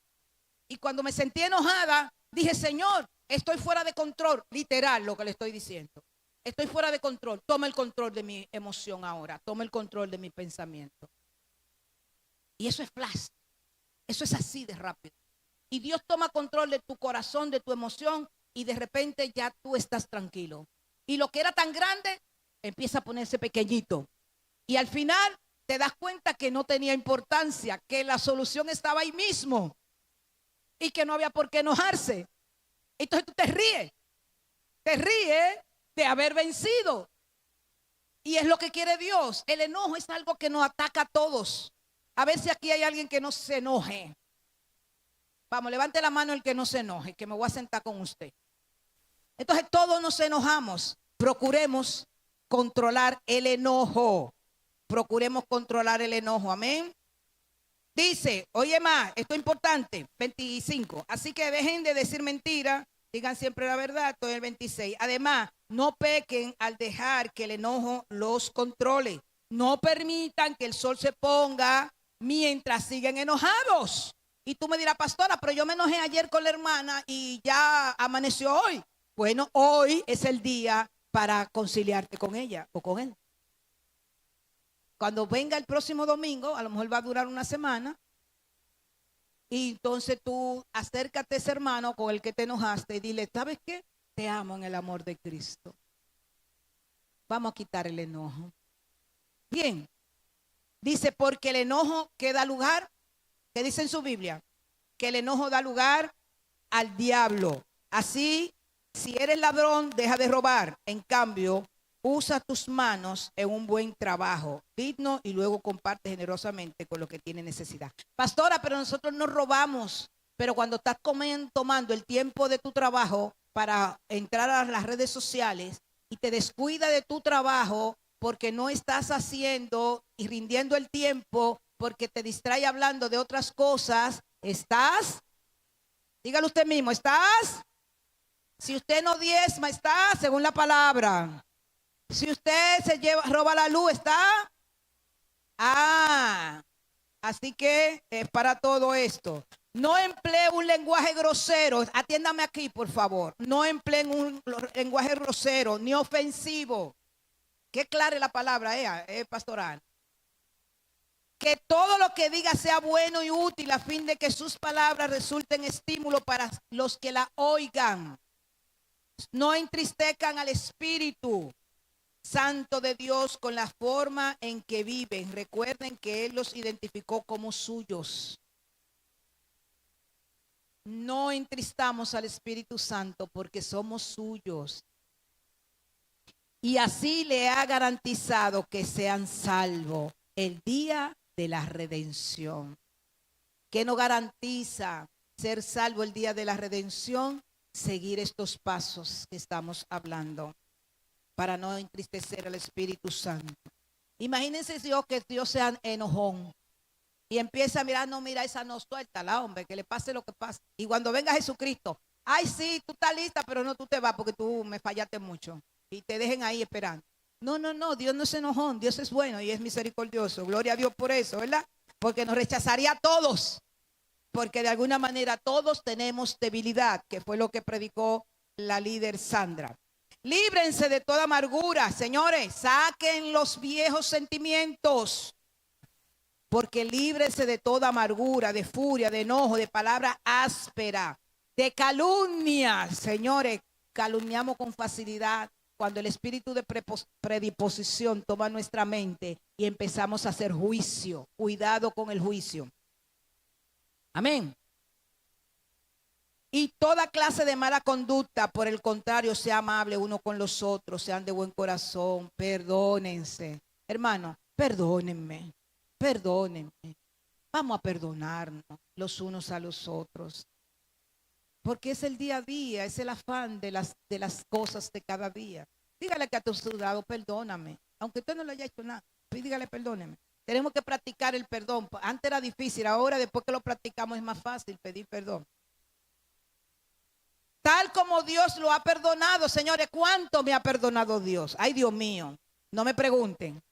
Y cuando me sentí enojada, dije, Señor, estoy fuera de control. Literal lo que le estoy diciendo. Estoy fuera de control. Toma el control de mi emoción ahora. Toma el control de mi pensamiento. Y eso es flash. Eso es así de rápido. Y Dios toma control de tu corazón, de tu emoción. Y de repente ya tú estás tranquilo. Y lo que era tan grande empieza a ponerse pequeñito. Y al final te das cuenta que no tenía importancia. Que la solución estaba ahí mismo. Y que no había por qué enojarse. Entonces tú te ríes. Te ríes de haber vencido. Y es lo que quiere Dios. El enojo es algo que nos ataca a todos. A ver si aquí hay alguien que no se enoje. Vamos, levante la mano el que no se enoje, que me voy a sentar con usted. Entonces todos nos enojamos. Procuremos controlar el enojo. Procuremos controlar el enojo. Amén. Dice, oye más, esto es importante, 25. Así que dejen de decir mentira, digan siempre la verdad, estoy en el 26. Además, no pequen al dejar que el enojo los controle. No permitan que el sol se ponga mientras siguen enojados. Y tú me dirás, pastora, pero yo me enojé ayer con la hermana y ya amaneció hoy. Bueno, hoy es el día para conciliarte con ella o con él. Cuando venga el próximo domingo, a lo mejor va a durar una semana. Y entonces tú acércate a ese hermano con el que te enojaste y dile, ¿sabes qué? Te amo en el amor de Cristo. Vamos a quitar el enojo. Bien. Dice, porque el enojo que da lugar, ¿qué dice en su Biblia? Que el enojo da lugar al diablo. Así, si eres ladrón, deja de robar. En cambio, usa tus manos en un buen trabajo digno y luego comparte generosamente con lo que tiene necesidad. Pastora, pero nosotros no robamos. Pero cuando estás tomando el tiempo de tu trabajo para entrar a las redes sociales y te descuida de tu trabajo porque no estás haciendo y rindiendo el tiempo, porque te distrae hablando de otras cosas, ¿estás? Dígalo usted mismo, ¿estás? Si usted no diezma, está según la palabra. Si usted roba la luz, ¿está? Así que es para todo esto. No emplee un lenguaje grosero. Atiéndame aquí, por favor. No empleen un lenguaje grosero ni ofensivo. Qué clara es la palabra, pastoral. Que todo lo que diga sea bueno y útil a fin de que sus palabras resulten estímulo para los que la oigan. No entristezcan al Espíritu Santo de Dios con la forma en que viven. Recuerden que Él los identificó como suyos. No entristamos al Espíritu Santo porque somos suyos. Y así le ha garantizado que sean salvos el día de la redención. ¿Qué nos garantiza ser salvo el día de la redención? Seguir estos pasos que estamos hablando para no entristecer al Espíritu Santo. Imagínense que Dios sea enojón y empieza a mirar, no, mira, esa no, suéltala, hombre, que le pase lo que pase. Y cuando venga Jesucristo, ay, sí, tú estás lista, pero no, tú te vas porque tú me fallaste mucho. Y te dejen ahí esperando. No, Dios no es enojón, Dios es bueno y es misericordioso. Gloria a Dios por eso, ¿verdad? Porque nos rechazaría a todos. porque de alguna manera todos tenemos debilidad, que fue lo que predicó la líder Sandra. Líbrense de toda amargura, señores, saquen los viejos sentimientos, porque líbrense de toda amargura, de furia, de enojo, de palabra áspera, de calumnia. Señores, calumniamos con facilidad cuando el espíritu de predisposición toma nuestra mente y empezamos a hacer juicio. Cuidado con el juicio. Amén. Y toda clase de mala conducta, por el contrario, sea amable uno con los otros, sean de buen corazón, perdónense. Hermano, perdónenme, perdónenme. Vamos a perdonarnos los unos a los otros. Porque es el día a día, es el afán de las cosas de cada día. Dígale que a tu lado, perdóname. Aunque usted no le haya hecho nada, dígale perdóneme. Tenemos que practicar el perdón. Antes era difícil, ahora después que lo practicamos es más fácil pedir perdón. Tal como Dios lo ha perdonado, señores. ¿Cuánto me ha perdonado Dios? Ay, Dios mío, no me pregunten.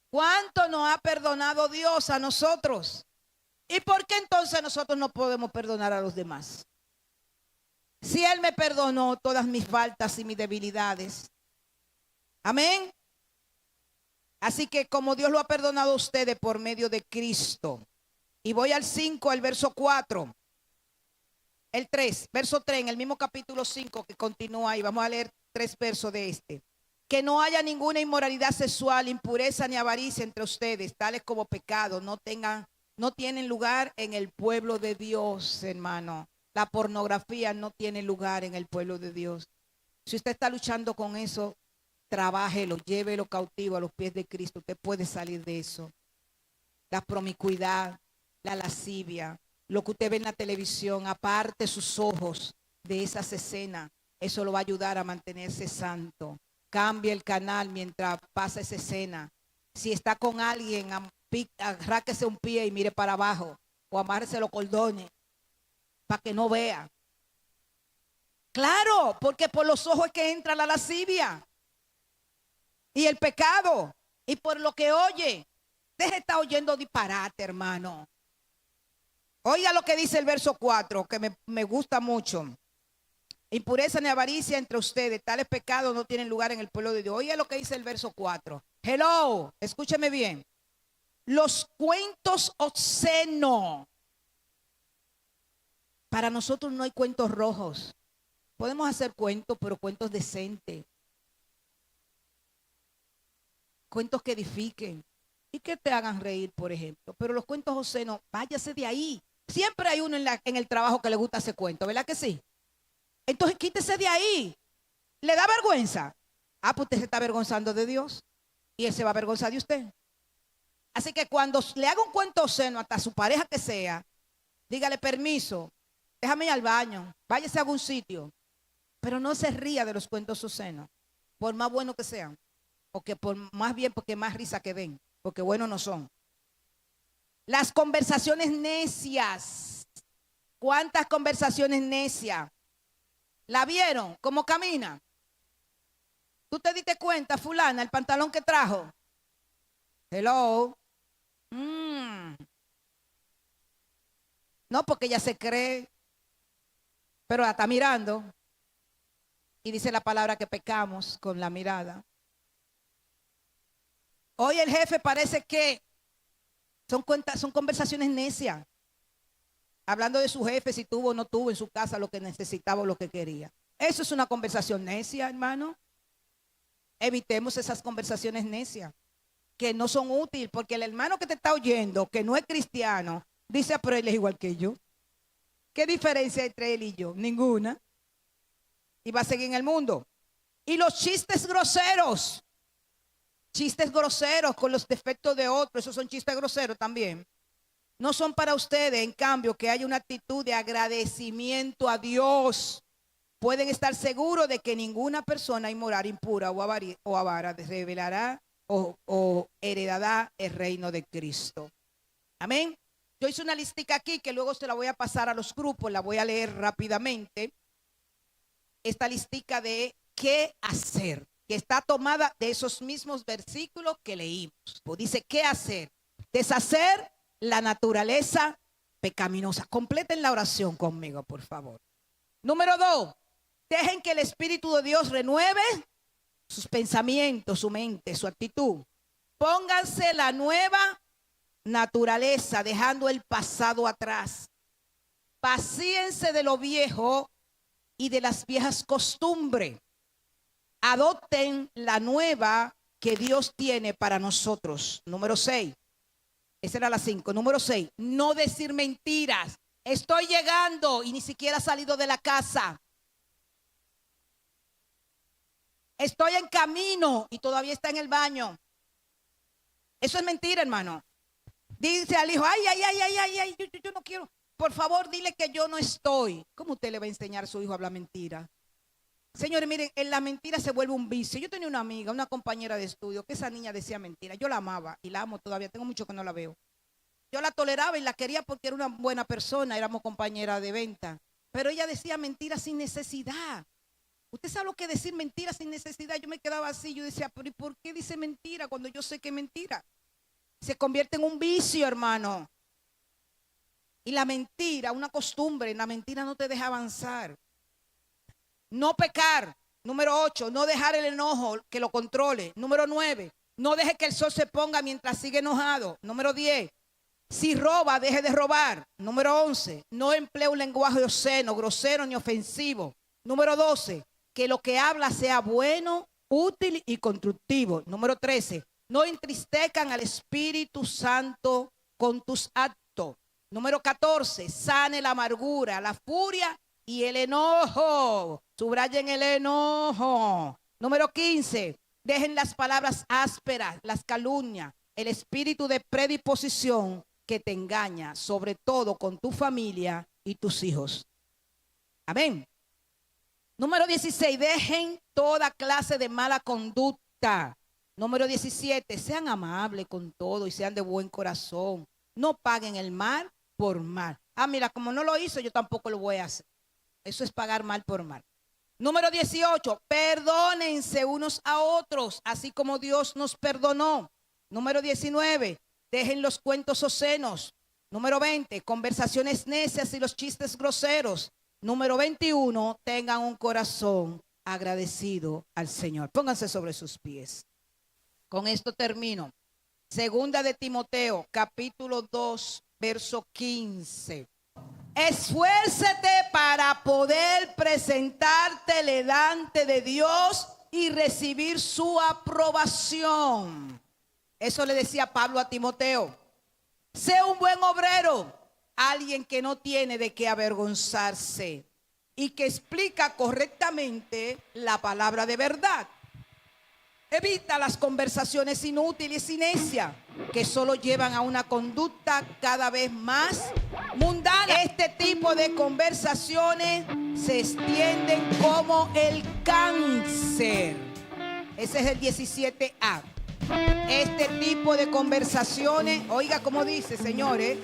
¿Cuánto nos ha perdonado Dios a nosotros? ¿Y por qué entonces nosotros no podemos perdonar a los demás? Si Él me perdonó todas mis faltas y mis debilidades. Amén. Así que como Dios lo ha perdonado a ustedes por medio de Cristo. Y voy al 5, al verso 4. El 3, verso 3, en el mismo capítulo 5 que continúa ahí. Vamos a leer 3 versos de este. Que no haya ninguna inmoralidad sexual, impureza ni avaricia entre ustedes, tales como pecados, no tienen lugar en el pueblo de Dios, hermano. La pornografía no tiene lugar en el pueblo de Dios. Si usted está luchando con eso, trabájelo, llévelo cautivo a los pies de Cristo. Usted puede salir de eso. La promiscuidad, la lascivia, lo que usted ve en la televisión, aparte sus ojos de esas escenas. Eso lo va a ayudar a mantenerse santo. Cambie el canal mientras pasa esa escena. Si está con alguien, arráquese un pie y mire para abajo. O amárrese los cordones para que no vea. Claro, porque por los ojos es que entra la lascivia y el pecado. Y por lo que oye. Deje de estar oyendo disparate, hermano. Oiga lo que dice el verso 4, que me gusta mucho. Impureza ni avaricia entre ustedes, tales pecados no tienen lugar en el pueblo de Dios. Oiga lo que dice el verso 4. Hello, escúcheme bien. Los cuentos obscenos. Para nosotros no hay cuentos rojos. Podemos hacer cuentos, pero cuentos decentes. Cuentos que edifiquen y que te hagan reír, por ejemplo. Pero los cuentos obscenos, váyase de ahí. Siempre hay uno en el trabajo que le gusta hacer cuentos, ¿verdad que sí? Entonces quítese de ahí. ¿Le da vergüenza? Ah, pues usted se está avergonzando de Dios y Él se va a avergonzar de usted. Así que cuando le haga un cuento obsceno, hasta su pareja que sea, dígale permiso, déjame ir al baño, váyase a algún sitio. Pero no se ría de los cuentos obscenos, por más buenos que sean, o que por más bien porque más risa que den, porque buenos no son. Las conversaciones necias. ¿Cuántas conversaciones necias? ¿La vieron? ¿Cómo camina? ¿Tú te diste cuenta, fulana, el pantalón que trajo? Hello. No, porque ella se cree, pero la está mirando. Y dice la palabra que pecamos con la mirada. Hoy el jefe parece que son conversaciones necias. Hablando de su jefe, si tuvo o no tuvo en su casa lo que necesitaba o lo que quería. Eso es una conversación necia, hermano. Evitemos esas conversaciones necias que no son útiles, porque el hermano que te está oyendo, que no es cristiano, dice, pero él es igual que yo. ¿Qué diferencia entre él y yo? Ninguna. Y va a seguir en el mundo. Y los chistes groseros. Chistes groseros con los defectos de otros, esos son chistes groseros también. No son para ustedes, en cambio, que haya una actitud de agradecimiento a Dios. Pueden estar seguros de que ninguna persona inmoral, impura o avara revelará o heredará el reino de Cristo. Amén. Yo hice una listica aquí que luego se la voy a pasar a los grupos, la voy a leer rápidamente. Esta listica de qué hacer, que está tomada de esos mismos versículos que leímos. Pues dice, ¿qué hacer? Deshacer la naturaleza pecaminosa. Completen la oración conmigo, por favor. Número 2, dejen que el Espíritu de Dios renueve sus pensamientos, su mente, su actitud. Pónganse la nueva naturaleza, dejando el pasado atrás. Vacíense de lo viejo y de las viejas costumbres. Adopten la nueva que Dios tiene para nosotros. Número 6. Esa era la 5. Número 6. No decir mentiras. Estoy llegando y ni siquiera he salido de la casa. Estoy en camino y todavía está en el baño. Eso es mentira, hermano. Dice al hijo, ay, yo no quiero. Por favor, dile que yo no estoy. ¿Cómo usted le va a enseñar a su hijo a hablar mentira? Señores, miren, en la mentira se vuelve un vicio. Yo tenía una amiga, una compañera de estudio, que esa niña decía mentira. Yo la amaba y la amo todavía. Tengo mucho que no la veo. Yo la toleraba y la quería porque era una buena persona. Éramos compañeras de venta. Pero ella decía mentiras sin necesidad. ¿Usted sabe lo que es decir mentira sin necesidad? Yo me quedaba así. Yo decía, pero ¿y por qué dice mentira cuando yo sé que es mentira? Se convierte en un vicio, hermano. Y la mentira, una costumbre, la mentira no te deja avanzar. No pecar. Número 8, no dejar el enojo que lo controle. Número 9, no deje que el sol se ponga mientras sigue enojado. Número 10, si roba, deje de robar. Número 11, no emplee un lenguaje obsceno, grosero ni ofensivo. Número 12, que lo que habla sea bueno, útil y constructivo. Número 13, no entristezcan al Espíritu Santo con tus actos. Número 14, sane la amargura, la furia y el enojo. Subrayen el enojo. Número 15, dejen las palabras ásperas, las calumnias, el espíritu de predisposición que te engaña, sobre todo con tu familia y tus hijos. Amén. Número 16, dejen toda clase de mala conducta. Número 17, sean amables con todo y sean de buen corazón. No paguen el mal por mal. Mira, como no lo hizo, yo tampoco lo voy a hacer. Eso es pagar mal por mal. Número 18, perdónense unos a otros, así como Dios nos perdonó. Número 19, dejen los cuentos obscenos. Número 20, conversaciones necias y los chistes groseros. Número 21, tengan un corazón agradecido al Señor. Pónganse sobre sus pies. Con esto termino. Segunda de Timoteo, capítulo 2, verso 15. Esfuércete para poder presentarte delante de Dios y recibir su aprobación. Eso le decía Pablo a Timoteo. Sé un buen obrero, alguien que no tiene de qué avergonzarse y que explica correctamente la palabra de verdad. Evita las conversaciones inútiles y necias que solo llevan a una conducta cada vez más mundana. Este tipo de conversaciones se extienden como el cáncer. Ese es el 17A. Este tipo de conversaciones, oiga cómo dice, señores.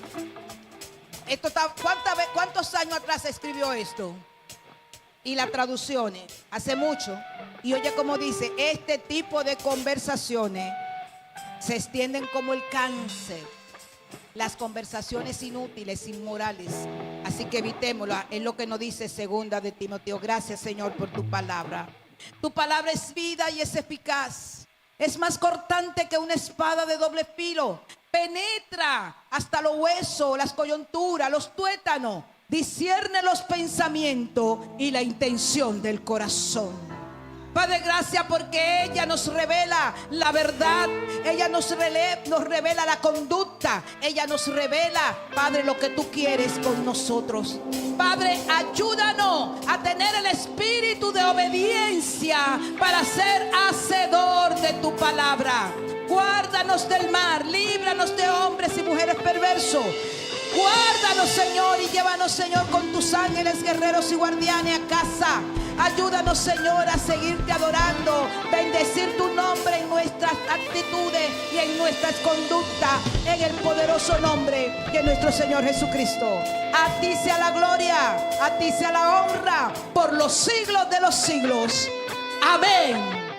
Esto está, ¿cuántos años atrás se escribió esto? Y las traducciones, hace mucho. Y oye cómo dice, este tipo de conversaciones se extienden como el cáncer. Las conversaciones inútiles, inmorales. Así que evitémosla, es lo que nos dice segunda de Timoteo. Gracias, Señor, por tu palabra. Tu palabra es vida y es eficaz. Es más cortante que una espada de doble filo. Penetra hasta los huesos, las coyunturas, los tuétanos. Discierne los pensamientos y la intención del corazón. Padre, gracias porque ella nos revela la verdad. Ella nos revela la conducta. Ella nos revela, Padre, lo que tú quieres con nosotros. Padre, ayúdanos a tener el espíritu de obediencia para ser hacedor de tu palabra. Guárdanos del mal, líbranos de hombres y mujeres perversos. Guárdanos, Señor, y llévanos, Señor, con tus ángeles, guerreros y guardianes a casa. Ayúdanos, Señor, a seguirte adorando, bendecir tu nombre en nuestras actitudes y en nuestras conductas, en el poderoso nombre de nuestro Señor Jesucristo. A ti sea la gloria, a ti sea la honra, por los siglos de los siglos. Amén.